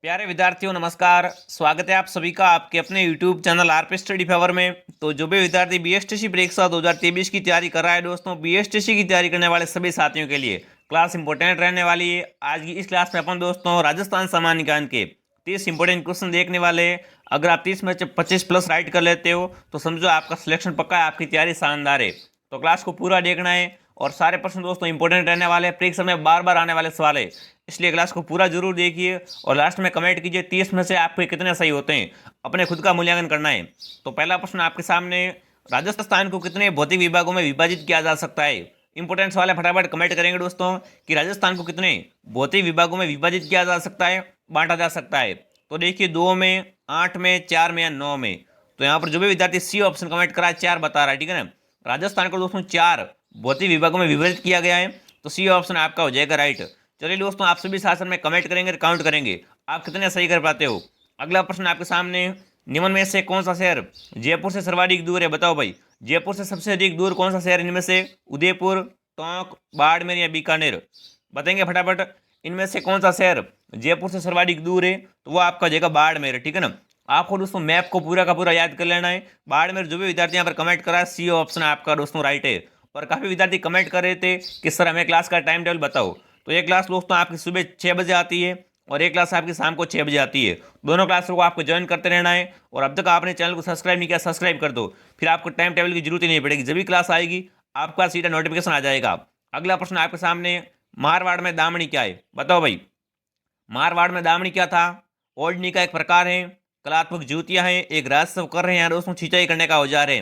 प्यारे विद्यार्थियों नमस्कार। स्वागत है आप सभी का आपके अपने YouTube channel RP study favour में। तो जो भी विद्यार्थी बीएसटीसी परीक्षा 2023 की तैयारी कर रहा है दोस्तों, बीएसटीसी की तैयारी करने वाले सभी साथियों के लिए क्लास इंपॉर्टेंट रहने वाली है। आज की इस क्लास में अपन दोस्तों राजस्थान सामान्य ज्ञान के 30 इंपॉर्टेंट क्वेश्चन देखने वाले हैं। अगर आप 30 में से 25 प्लस राइट कर लेते हो तो समझो आपका सिलेक्शन पक्का है, आपकी तैयारी शानदार है। तो क्लास को पूरा देखना है और सारे प्रश्न दोस्तों इंपॉर्टेंट रहने वाले हैं, परीक्षा में बार बार आने वाले सवाल है, इसलिए क्लास को पूरा जरूर देखिए और लास्ट में कमेंट कीजिए 30 में से आपके कितने सही होते हैं। अपने खुद का मूल्यांकन करना है। तो पहला प्रश्न आपके सामने, राजस्थान को कितने भौतिक विभागों में विभाजित किया जा सकता है। इंपोर्टेंस वाले फटाफट कमेंट करेंगे दोस्तों कि राजस्थान को कितने भौतिक विभागों में विभाजित किया जा सकता है, बांटा जा सकता है। तो देखिए 2 में, 8 में, 4 में या 9 में। तो यहाँ पर जो भी विद्यार्थी सी ऑप्शन कमेंट करा है 4 बता रहा है, ठीक है ना। राजस्थान को दोस्तों 4 भौतिक विभागों में विभाजित किया गया है, तो सी ऑप्शन आपका हो जाएगा राइट। चलिए दोस्तों आप सभी शासन में कमेंट करेंगे, काउंट करेंगे आप कितने सही कर पाते हो। अगला प्रश्न आपके सामने, निम्न में से कौन सा शहर जयपुर से सर्वाधिक दूर है। बताओ भाई, जयपुर से सबसे अधिक दूर कौन सा शहर इनमें से। उदयपुर, टोंक, बाड़मेर या बीकानेर। बताएंगे फटाफट इनमें से कौन सा शहर जयपुर से सर्वाधिक दूर है। तो वो आपका जगह बाड़मेर, ठीक है ना। आपको दोस्तों मैप को पूरा का पूरा याद कर लेना है। बाड़मेर जो भी विद्यार्थी यहाँ पर कमेंट करा है सी ऑप्शन आपका दोस्तों राइट है। और काफ़ी विद्यार्थी कमेंट कर रहे थे कि सर हमें क्लास का टाइम टेबल बताओ। तो ये क्लास दोस्तों आपकी सुबह 6 बजे आती है और एक क्लास आपकी शाम को 6 बजे आती है। दोनों क्लासों को आपको ज्वाइन करते रहना है। और अब तक आपने चैनल को सब्सक्राइब नहीं किया, सब्सक्राइब कर दो, फिर आपको टाइम टेबल की जरूरत ही नहीं पड़ेगी। जब भी क्लास आएगी आपका सीधा नोटिफिकेशन आ जाएगा। अगला प्रश्न आपके सामने, मारवाड़ में दामनी क्या है। बताओ भाई, मारवाड़ में दामनी क्या था। ओढ़नी का एक प्रकार है, कलात्मक जूतियां हैं, एक राजस्व कर रहे हैं दोस्तों, सिंचाई करने का औजार है।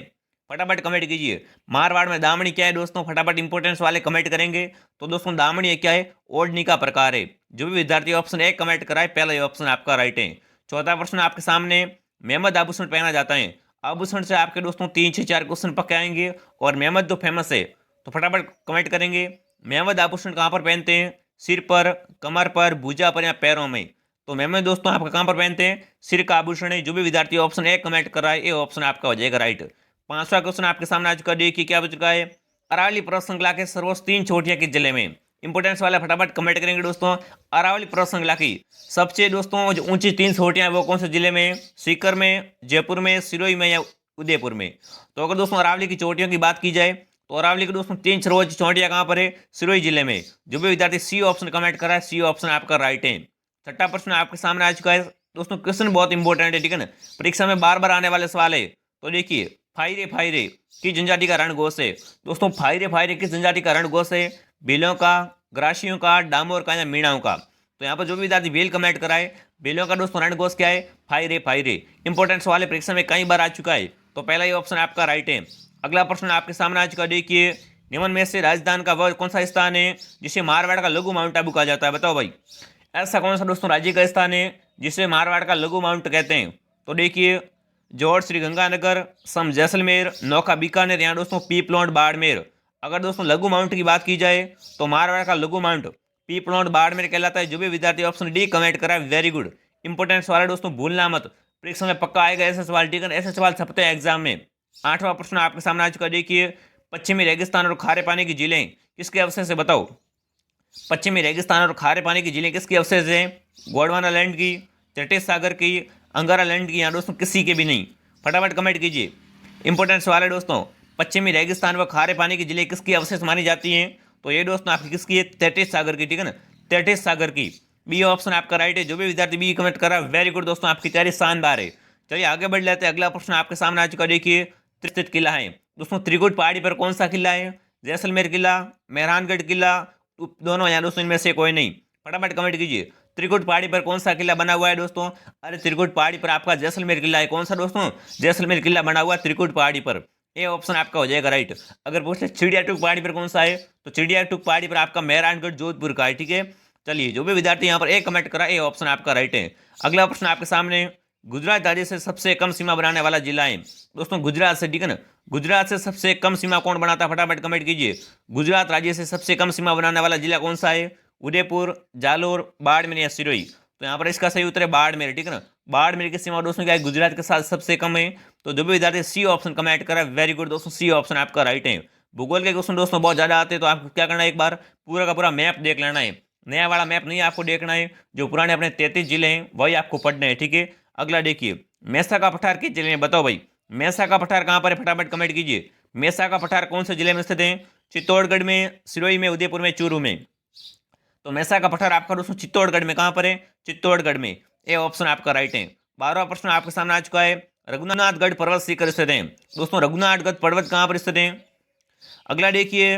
फटाफट कमेंट कीजिए मारवाड़ में दामनी क्या है दोस्तों। फटाफट इंपोर्टेंस वाले कमेंट करेंगे। तो दोस्तों दामनी क्या है, ओढ़नी का प्रकार है। जो भी विद्यार्थी ऑप्शन एक कमेंट कराए पहला ऑप्शन आपका राइट है। चौथा प्रश्न आपके सामने, मेहमद आभूषण पहना जाता है। आभूषण से आपके दोस्तों 3 से 4 क्वेश्चन पक्के आएंगे और मेहमद तो फेमस है। तो फटाफट कमेंट करेंगे मेहमद आभूषण कहाँ पर पहनते हैं। सिर पर, कमर पर, भुजा पर या पैरों में। तो मेहमद दोस्तों आपका कहाँ पर पहनते हैं, सिर का आभूषण है। जो भी विद्यार्थी ऑप्शन एक कमेंट कर रहा है ये ऑप्शन आपका हो जाएगा राइट। पांचवा क्वेश्चन आपके सामने आज का देखिए क्या बच चुका है, अरावली पर्वत श्रृंखला के सर्वोच्च 3 चोटियां किस जिले में। इंपोर्टेंस वाले फटाफट कमेंट करेंगे दोस्तों। अरावली पर्वत श्रृंखला की सबसे दोस्तों जो ऊंची 3 चोटियां वो कौन से जिले में, सीकर में, जयपुर में, सिरोही में या उदयपुर में। तो अगर दोस्तों अरावली की चोटियों की बात की जाए तो अरावली के दोस्तों 3 सर्वोच्च चोटियां कहां पर है, सिरोही जिले में। जो भी विद्यार्थी सी ऑप्शन कमेंट कर रहा है सी ऑप्शन आपका राइट है। छठा प्रश्न आपके सामने आ चुका है दोस्तों, क्वेश्चन बहुत इंपॉर्टेंट है, ठीक है ना, परीक्षा में बार बार आने वाले सवाल है। तो देखिए, फायरे फायरे किस जनजाति का रणघोष है। दोस्तों फायरे फायरे किस जनजाति का रणघोष है, भीलों का, ग्रासियों का, डामोर का या मीणाओं का। तो यहाँ पर जो भी विद्यार्थी बेल कमेंट कराए, बेलों का दोस्तों रणघोष क्या है, फायरे फायरे। इंपॉर्टेंट सवाल है, परीक्षा में कई बार आ चुका है। तो पहला ही ऑप्शन आपका राइट है। अगला प्रश्न आपके सामने आ चुका, देखिए निम्न में से राजस्थान का वह कौन सा स्थान है जिसे मारवाड़ का लघु माउंट आबू कहा जाता है। बताओ भाई, ऐसा कौन सा दोस्तों राज्य का स्थान है जिसे मारवाड़ का लघु माउंट कहते हैं। तो देखिए, जौहर श्री गंगानगर, सम जैसलमेर, नौका बीकानेर या दोस्तों पीपलोड बाड़मेर। अगर दोस्तों लघु माउंट की बात की जाए तो मारवाड़ का लघु माउंट पीपलोड बाड़मेर कहलाता है। जो भी विद्यार्थी ऑप्शन डी कमेंट करा है वेरी गुड। इंपोर्टेंट सवाल है दोस्तों, भूलना मत, परीक्षा में पक्का आएगा ऐसे सवाल, ठीक है, ऐसे सवाल छपते हैं एग्जाम में। आठवां प्रश्न आपके सामने आ चुका, देखिए पश्चिमी रेगिस्तान और खारे पानी की झीलें किसके अवशेष से। बताओ, पश्चिमी रेगिस्तान और खारे पानी की झीलें किसकी अवशेष हैं, गोंडवाना लैंड की, चटेश सागर की, अंगारा लैंड की या दोस्तों किसी के भी नहीं। फटाफट कमेंट कीजिए। इंपॉर्टेंट सवाल है दोस्तों, पश्चिमी रेगिस्तान व खारे पानी की झीलें किसकी अवशेष मानी जाती हैं। तो ये दोस्तों आपकी किसकी है, तटीय सागर की, ठीक है ना, तटीय सागर की। बी ऑप्शन आपका राइट है। जो भी विद्यार्थी बी कमेंट कर रहा है वेरी गुड दोस्तों, आपकी तैयारी शानदार है। चलिए आगे बढ़ लेते हैं। अगला प्रश्न आपके सामने आ चुका, देखिए त्रिस्थित किला है दोस्तों, त्रिकुट पहाड़ी पर कौन सा किला है, जैसलमेर किला, मेहरानगढ़ किला, दोनों या दोस्तों इनमें से कोई नहीं। फटाफट कमेंट कीजिए त्रिकुट पहाड़ी पर कौन सा किला बना हुआ है दोस्तों। अरे त्रिकुट पहाड़ी पर आपका जैसलमेर किला है। कौन सा दोस्तों, जैसलमेर किला बना हुआ है त्रिकुट पहाड़ी पर। ये ऑप्शन आपका हो जाएगा राइट। अगर पूछे चिड़ियाटूक पहाड़ी पर कौन सा है तो चिड़ियाटूक पहाड़ी पर आपका मेहरानगढ़ जोधपुर का है, ठीक है। चलिए जो भी विद्यार्थी यहाँ पर एक कमेंट करा ये ऑप्शन आपका राइट है। अगला प्रश्न आपके सामने, गुजरात राज्य से सबसे कम सीमा बनाने वाला जिला है दोस्तों, गुजरात से, ठीक है ना। गुजरात से सबसे कम सीमा कौन बनाता है, फटाफट कमेंट कीजिए। गुजरात राज्य से सबसे कम सीमा बनाने वाला जिला कौन सा है, उदयपुर, जालोर, बाड़मेर या सिरोही। तो यहाँ पर इसका सही उत्तर है बाड़मेर, ठीक है ना। बाड़मेर की सीमा दोस्तों क्या है, गुजरात के साथ सबसे कम है। तो जो भी विद्यार्थी सी ऑप्शन कमेंट करा वेरी गुड दोस्तों, सी ऑप्शन आपका राइट है। भूगोल के क्वेश्चन दोस्तों बहुत ज्यादा आते हैं, तो आपको क्या करना है, एक बार पूरा का पूरा मैप देख लेना है। नया वाला मैप नहीं आपको देखना है, जो पुराने अपने 33 जिले हैं वही आपको पढ़ने हैं, ठीक है। अगला देखिए, मेसा का पठार किस जिले में, बताओ भाई मेसा का पठार कहाँ पर है, फटाफट कमेंट कीजिए। मेसा का पठार कौन से जिले में स्थित है? चित्तौड़गढ़ में, सिरोही में, उदयपुर में, चूरू में। तो मेसा का पठार आपका दोस्तों चित्तौड़गढ़ में, कहाँ पर है? चित्तौड़गढ़ में। ये ऑप्शन आपका राइट है। 12वां प्रश्न आपके सामने आ चुका है, रघुनाथगढ़ पर्वत शिखर स्थित है। दोस्तों रघुनाथगढ़ पर्वत कहाँ पर स्थित है? अगला देखिए,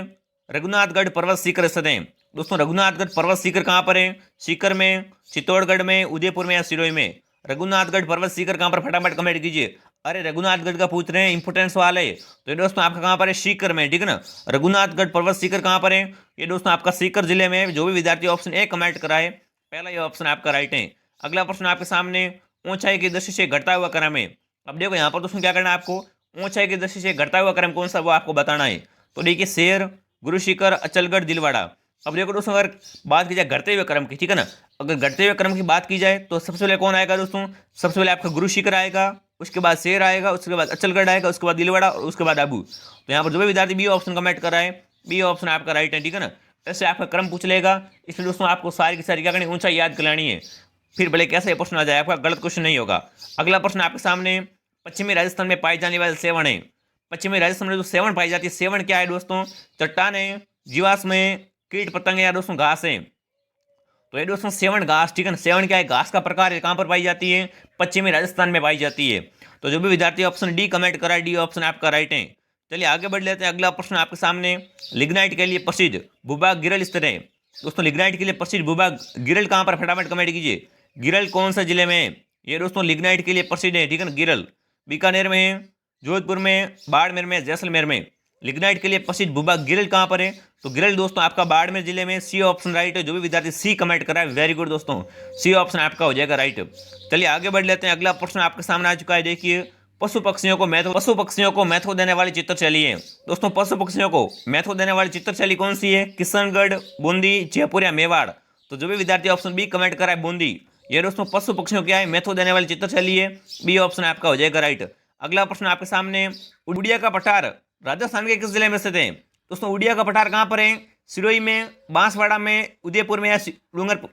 रघुनाथगढ़ पर्वत शिखर स्थित है। दोस्तों रघुनाथगढ़ पर्वत शिखर कहाँ पर है? सीकर में, चित्तौड़गढ़ में, उदयपुर में या सिरोही में? रघुनाथगढ़ पर्वत शिखर कहाँ पर, फटाफट कमेंट कीजिए। अरे रघुनाथगढ़ का पूछ रहे हैं, इंपोर्टेंस वाले। तो ये दोस्तों आपका कहाँ पर है? सीकर में, ठीक है ना। रघुनाथगढ़ पर्वत शिखर कहाँ पर है? ये दोस्तों आपका सीकर जिले में। जो भी विद्यार्थी ऑप्शन ए कमेंट कराए, पहला ये ऑप्शन आपका राइट है। अगला प्रश्न आपके सामने, ऊंचाई की दृष्टि से घटता हुआ क्रम है। अब देखो यहाँ पर दोस्तों क्या करना है आपको, ऊंचाई की दृष्टि से घटता हुआ क्रम कौन सा वो आपको बताना है। तो देखिए शेर, गुरु शिखर, अचलगढ़, दिलवाड़ा। अब देखो दोस्तों अगर बात की जाए घटते हुए क्रम की, ठीक है ना, अगर घटते हुए क्रम की बात की जाए तो सबसे पहले कौन आएगा दोस्तों? सबसे पहले आपका गुरु शिखर आएगा, उसके बाद शेर आएगा, उसके बाद अचलगढ़ आएगा, उसके बाद दिलवाड़ा और उसके बाद आबू। तो यहाँ पर जो भी विद्यार्थी बी ऑप्शन कमेंट कर रहा है, बी ऑप्शन आपका राइट है, ठीक है ना। ऐसे आपका क्रम पूछ लेगा, इसलिए दोस्तों आपको सारी की सारी क्या करनी, ऊंचाई याद करानी है। फिर भले कैसे प्रश्न आ जाए, आपका गलत क्वेश्चन नहीं होगा। अगला प्रश्न आपके सामने, पश्चिमी राजस्थान में पाई जाने वाले सेवन है। पश्चिमी राजस्थान में जो सेवन पाई जाती है, सेवन क्या है दोस्तों? चट्टान है, जीवाश्म है, कीट पतंग या दोस्तों घास है। तो ये दोस्तों सेवन घास, ठीक है ना। सेवन क्या है? घास का प्रकार है। कहाँ पर पाई जाती है? पश्चिमी राजस्थान में पाई जाती है। तो जो भी विद्यार्थी ऑप्शन डी कमेंट करा है, डी ऑप्शन आपका राइट है। चलिए आगे बढ़ लेते हैं। अगला प्रश्न आपके सामने, लिग्नाइट के लिए प्रसिद्ध भूभाग गिरल स्थित है। दोस्तों लिग्नाइट के लिए प्रसिद्ध भूभाग गिरल कहाँ पर, फटाफट कमेंट कीजिए। गिरल कौन सा जिले में है? ये दोस्तों लिग्नाइट के लिए प्रसिद्ध है, ठीक है ना। गिरल बीकानेर में है, जोधपुर में, बाड़मेर में, जैसलमेर में। लिग्नाइट के लिए प्रसिद्ध भूभाग गिरल कहाँ पर है? तो गिरल दोस्तों आपका बाड़मेर जिले में। सी ऑप्शन राइट है। जो भी विद्यार्थी सी कमेंट करा है, वेरी गुड दोस्तों, सी ऑप्शन आपका हो जाएगा राइट। चलिए आगे बढ़ लेते हैं। अगला प्रश्न आपके सामने आ चुका है, देखिए, पशु पक्षियों को महत्व देने वाली चित्रशैली है। दोस्तों पशु पक्षियों को महत्व देने वाली चित्रशैली कौन सी है? किशनगढ़, बूंदी, जयपुर या मेवाड़? तो जो भी विद्यार्थी ऑप्शन बी कमेंट करा है, बूंदी। ये दोस्तों पशु पक्षियों क्या है, महत्व देने वाली चित्रशैली है। बी ऑप्शन आपका हो जाएगा राइट। अगला प्रश्न आपके सामने, उड़िया का पठार राजस्थान के किस जिले में स्थित है? दोस्तों उड़िया का पठार कहाँ पर है? सिरोही में, बांसवाड़ा में, उदयपुर में या डूंगरपुर?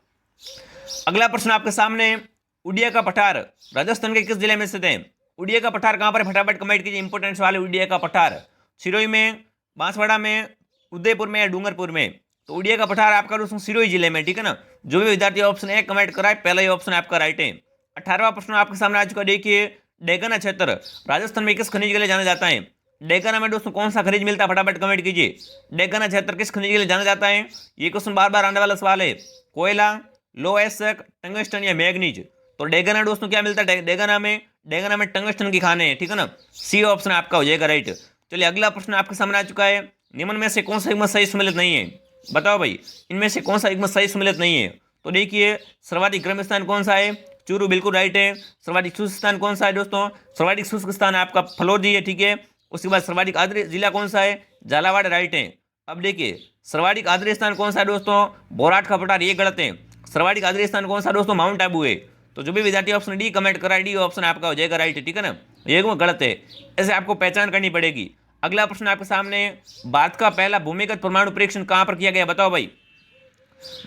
अगला प्रश्न आपके सामने, उड़िया का पठार राजस्थान के किस जिले में स्थित है? उड़िया का पठार कहाँ पर, फटाफट कमेंट कीजिए। इंपोर्टेंस वाले उड़िया का पठार सिरोही में, बांसवाड़ा में, उदयपुर में या डूंगरपुर में? तो उड़िया का पठार आपका दोस्तों सिरोही जिले में, ठीक है ना। जो भी विद्यार्थी ऑप्शन ए कमेंट कराए, पहला ही ऑप्शन आपका राइट है। 18वां प्रश्न आपके सामने आ चुका, देखिए, डेगना क्षेत्र राजस्थान में किस खनिज के लिए जाना जाता है? डेगना में दोस्तों कौन सा खनिज मिलता है, फटाफट कमेंट कीजिए। डेगना क्षेत्र किस खनिज के लिए जाना जाता है? ये क्वेश्चन बार बार आने वाला सवाल है। कोयला, लो एसक, टंगस्टन या मैग्नीज? तो डेगना दोस्तों क्या मिलता है? डेगना में टंगस्टन की खाने हैं, ठीक है ना। सी ऑप्शन आपका हो जाएगा राइट। चलिए अगला प्रश्न आपके सामने आ चुका है, निम्न में से कौन सा युग्म सही सम्मिलित नहीं है? बताओ भाई, इनमें से कौन सा युग्म सही सम्मिलित नहीं है? तो देखिए, सर्वाधिक गर्म स्थान कौन सा है? चूरू बिल्कुल राइट है। सर्वाधिक शुष्क स्थान कौन सा है दोस्तों? सर्वाधिक शुष्क स्थान आपका फलोदी है, ठीक है। उसके बाद सर्वाधिक आर्द्र जिला कौन सा है? झालावाड़ राइट है। अब देखिए, सर्वाधिक आर्द्र स्थान कौन सा है दोस्तों? बोराट का पठार, ये गलत है। सर्वाधिक आर्द्र स्थान कौन सा दोस्तों? माउंट आबू है। तो जो भी विद्यार्थी ऑप्शन डी कमेंट करा है, डी ऑप्शन आपका हो जाएगा राइट, ठीक है ना। ये वो गलत है, ऐसे आपको पहचान करनी पड़ेगी। अगला प्रश्न आपके सामने, भारत का पहला भूमिगत परमाणु परीक्षण कहाँ पर किया गया? बताओ भाई,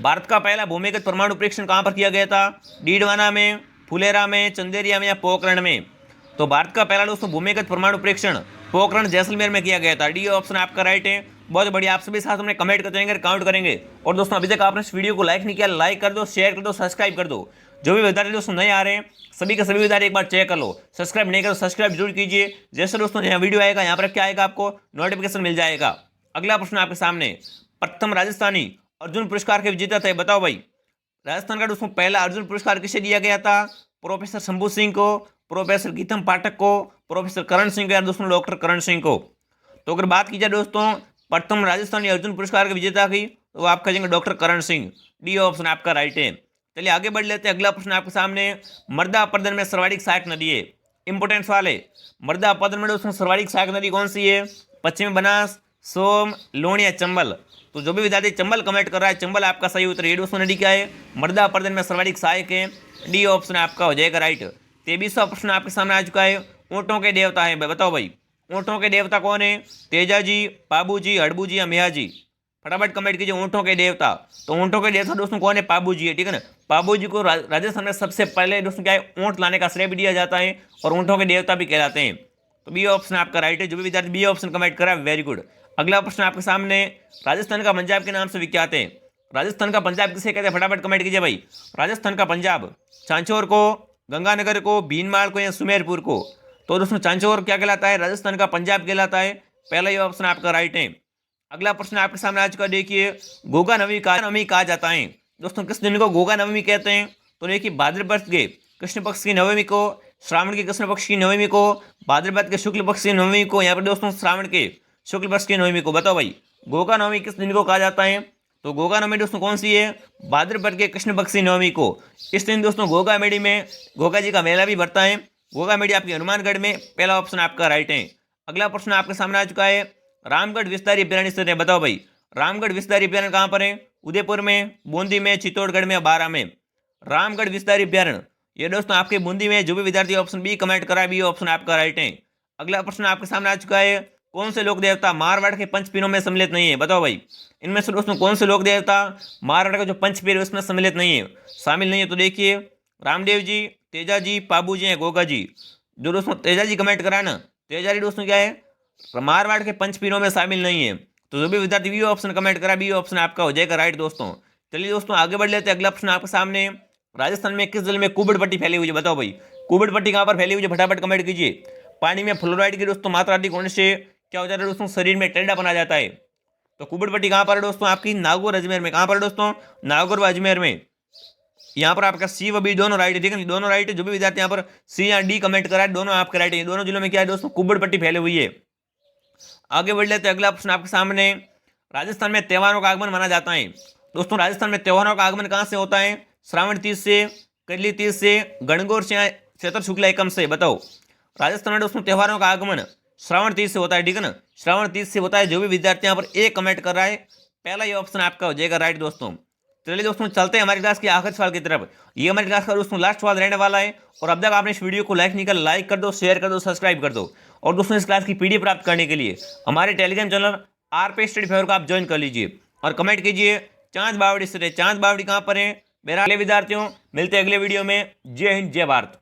भारत का पहला भूमिगत परमाणु परीक्षण कहाँ पर किया गया था? डीडवाना में, फुलेरा में, चंदेरिया में या पोखरण में? तो भारत का पहला दोस्तों भूमिगत परमाणु परीक्षण पोखरण जैसलमेर में किया गया था। डी ऑप्शन आपका राइट है। बहुत बढ़िया, आप सभी साथ हमने कमेंट करते रहेंगे, काउंट करेंगे। और दोस्तों अभी तक आपने इस वीडियो को लाइक नहीं किया, लाइक कर दो, शेयर कर दो, सब्सक्राइब कर दो। जो भी विद्यार्थी दोस्तों नए आ रहे हैं, सभी के सभी विद्यार्थी एक बार चेक कर लो। सब्सक्राइब नहीं करो, सब्सक्राइब जरूर कीजिए। जैसे दोस्तों यहाँ वीडियो आएगा, यहाँ पर क्या आएगा, आपको नोटिफिकेशन मिल जाएगा। अगला प्रश्न आपके सामने, प्रथम राजस्थानी अर्जुन पुरस्कार के विजेता थे। बताओ भाई, राजस्थान का दोस्तों पहला अर्जुन पुरस्कार किसे दिया गया था? प्रोफेसर शंभू सिंह को, प्रोफेसर गीतम पाठक को, प्रोफेसर करण सिंह को या दोस्तों डॉक्टर करण सिंह को? तो अगर बात की जाए दोस्तों प्रथम राजस्थानी अर्जुन पुरस्कार के विजेता की, तो आप कहेंगे doctor Karan Singh. D option आपका राइट है। चलिए आगे बढ़ लेते हैं। अगला प्रश्न आपके सामने, मर्दा अपरदन में सर्वाधिक सहायक नदी है। इंपोर्टेंट सवाल है। मर्दा अपरदन में दोस्तों सर्वाधिक सहायक नदी कौन सी है? पश्चिमी बनास, सोम, लोन या चंबल? तो जो भी विद्यार्थी चंबल कमेंट कर रहा है, चंबल आपका सही उत्तर। ये दोस्तों नदी क्या है? मर्दा अपरदन में सर्वाधिक सहायक है। डी ऑप्शन आपका हो जाएगा राइट। 23वां प्रश्न आपके सामने आ चुका है, ऊँटों के देवता है। बताओ भाई, ऊँटों के देवता कौन है? तेजा जी, बाबू जी, हड़बू जी या मिया जी? फटाफट कमेंट कीजिए ऊँटों के देवता। तो ऊँटों के देवता दोस्तों कौन है? पाबू जी है, ठीक है ना। पाबू जी को राजस्थान में सबसे पहले दोस्तों क्या है, ऊँट लाने का श्रेय भी दिया जाता है और ऊँटों के देवता भी कहलाते हैं। तो बी ऑप्शन आपका राइट है। जो भी विद्यार्थी बी ऑप्शन कमेंट करा वेरी गुड। अगला प्रश्न आपके सामने, राजस्थान का पंजाब के नाम से विख्यात है। राजस्थान का पंजाब किसे कहते हैं? फटाफट कमेंट कीजिए भाई। राजस्थान का पंजाब, चांचौर को, गंगानगर को, भीनमाल को या सुमेरपुर को? तो दोस्तों चांचौर क्या कहलाता है? राजस्थान का पंजाब कहलाता है। पहला ये ऑप्शन आपका राइट है। अगला प्रश्न आपके सामने आज का देखिए, गोगा नवमी कहा जाता है। दोस्तों किस दिन को गोगा नवमी कहते हैं? तो देखिए भाद्रपद के कृष्ण पक्ष की नवमी को, श्रावण के कृष्ण पक्ष की नवमी को, भाद्रपद के शुक्ल पक्ष की नवमी को, यहाँ पर दोस्तों श्रावण के शुक्ल पक्ष की नवमी को। बताओ भाई गोगा नवमी किस दिन को कहा जाता है? तो गोगा नवमी दोस्तों कौन सी है? भाद्रपद के कृष्ण पक्ष की नवमी को। इस दिन दोस्तों गोगा मेड़ी में गोगा जी का मेला भी बढ़ता है। गोगा मेड़ी आपकी हनुमानगढ़ में। पहला ऑप्शन आपका राइट है। अगला प्रश्न आपके सामने आ चुका है, रामगढ़ विस्तारी अभ्यारण्य स्थित है। बताओ भाई रामगढ़ विस्तारी अभ्यारण्य कहाँ पर है? उदयपुर में, बूंदी में, चित्तौड़गढ़ में, बारा में? रामगढ़ विस्तारी अभ्यारण्य ये दोस्तों आपके बूंदी में। जो भी विद्यार्थी ऑप्शन बी कमेंट करा है, बी ऑप्शन आपका राइट है। अगला प्रश्न आपके सामने आ चुका है, कौन से लोक देवता मारवाड़ के पंचपीरों में सम्मिलित नहीं है? बताओ भाई इनमें से दोस्तों कौन से लोक देवता मारवाड़ का जो पंचपीर है उसमें सम्मिलित नहीं है, शामिल नहीं है? तो देखिए रामदेव जी, तेजा जी, पाबू जी, गोगा जी। जो दोस्तों तेजा जी कमेंट करा ना, तेजा जी दोस्तों क्या है, मारवाड़ के पंचपीरों में शामिल नहीं है। तो जो भी विद्यार्थी बी ऑप्शन कमेंट करा, बी ऑप्शन आपका हो जाएगा राइट दोस्तों। चलिए दोस्तों आगे बढ़ लेते हैं। अगला प्रश्न आपके सामने, राजस्थान में किस जल में कुबड़ पट्टी फैली हुई है? बताओ भाई कुबड़ पट्टी कहाँ पर फैली हुई है? फटाफट कमेंट कीजिए। पानी में फ्लोराइड की दोस्तों मात्रा अधिक होने से क्या हो जाता है दोस्तों? शरीर में टेढ़ा बना जाता है। तो कुबड़ पट्टी कहाँ पर है दोस्तों? आपकी नागौर अजमेर में। कहाँ पर दोस्तों? नागौर व अजमेर में। यहाँ पर आपका सी व बी दोनों राइट है, ठीक है, दोनों राइट है। जो भी विद्यार्थी यहाँ पर सी या डी कमेंट करा है दोनों आपके राइट है। दोनों जिलों में क्या है दोस्तों? कुबड़ पट्टी फैली हुई है। आगे बढ़ लेते हैं। अगला प्रश्न आपके सामने, राजस्थान में त्योहारों का आगमन माना जाता है। दोस्तों राजस्थान में त्योहारों का आगमन कहाँ से होता है? श्रावण तीज से, करली तीज से, गणगौर से, चैत्र शुक्ला एकम से? बताओ राजस्थान में दोस्तों त्योहारों का आगमन श्रावण तीज से होता है, ठीक है ना, श्रावण तीज से होता है। जो भी विद्यार्थी यहाँ पर ए कमेंट कर रहा है पहला ये ऑप्शन आपका हो जाएगा राइट दोस्तों। चलिए दोस्तों चलते हैं हमारी क्लास के आखिरी सवाल की तरफ। ये हमारी क्लास का दोस्तों लास्ट सवाल रहने वाला है। और अब तक आपने इस वीडियो को लाइक कर दो, शेयर कर दो, सब्सक्राइब कर दो। और दोस्तों इस क्लास की पीडीएफ प्राप्त करने के लिए हमारे Telegram channel RP study favour को आप ज्वाइन कर लीजिए और कमेंट कीजिए चांद बावड़ी से। चांद बावड़ी कहाँ पर है? मेरा अगले विद्यार्थियों मिलते हैं अगले वीडियो में। जय हिंद, जय भारत।